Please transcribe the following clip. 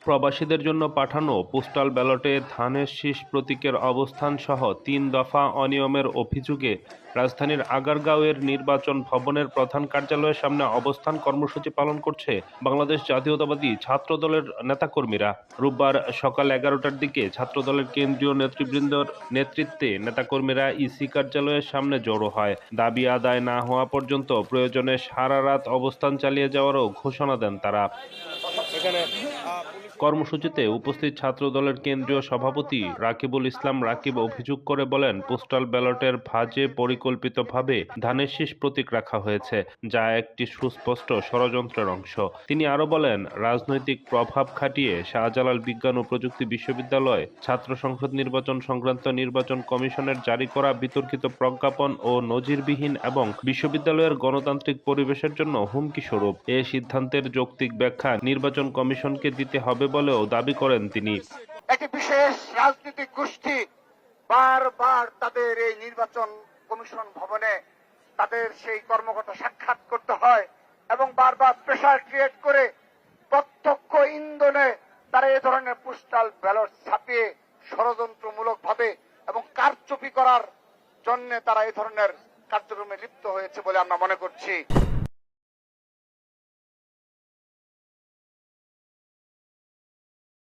প্রবাসীদের জন্য পাঠানো পোস্টাল ব্যালটে ধানের শীষ প্রতীকের অবস্থানসহ ৩ দফা অনিয়মের অভিযোগে রাজধানীর আগারগাঁওয়ের নির্বাচন ভবনের প্রধান কার্যালয়ের সামনে অবস্থান কর্মসূচি পালন করছে বাংলাদেশ জাতীয়তাবাদী ছাত্রদলের নেতাকর্মীরা। রোববার সকাল ১১টার দিকে ছাত্রদলের কেন্দ্রীয় নেতৃবৃন্দর নেতৃত্বে নেতাকর্মীরা ইসি কার্যালয়ের সামনে জড়ো হয়। দাবি আদায় না হওয়া পর্যন্ত প্রয়োজনে সারা রাত অবস্থান চালিয়ে যাওয়ারও ঘোষণা দেন তারা। কর্মসূচিতে উপস্থিত ছাত্রদলের কেন্দ্রীয় সভাপতি রাকিবুল ইসলাম রাকিব অভিযোগ করে বলেন, পোস্টাল ব্যালটের ভাঁজে পরিকল্পিতভাবে ধানের শীষ প্রতীক রাখা হয়েছে, যা একটি সুস্পষ্ট ষড়যন্ত্রের অংশ। তিনি আরো বলেন, রাজনৈতিক প্রভাব খাটিয়ে শাহজালাল বিজ্ঞান ও প্রযুক্তি বিশ্ববিদ্যালয় ছাত্র সংসদ নির্বাচন সংক্রান্ত নির্বাচন কমিশনের জারি করা বিতর্কিত প্রজ্ঞাপন ও নজিরবিহীন এবং বিশ্ববিদ্যালয়ের গণতান্ত্রিক পরিবেশের জন্য হুমকি স্বরূপ। এ সিদ্ধান্তের যৌক্তিক ব্যাখ্যা নির্বাচন কমিশনকে দিতে হবে বলেও দাবি করেন তিনি। একটি বিশেষ রাজনৈতিক গোষ্ঠী বারবার তাদের এই নির্বাচন কমিশন ভবনে তাদের সেই কর্মকর্তা সাক্ষাৎ করতে হয় এবং বারবার প্রেসার ক্রিয়েট করে প্রত্যক্ষ ইন্ধনে তারা এই ধরনের পোস্টাল ব্যালট ছাপিয়ে ষড়যন্ত্রমূলক ভাবে এবং কারচুপি করার জন্য তারা এই ধরনের কার্যক্রমে লিপ্ত হয়েছে বলে আমরা মনে করছি।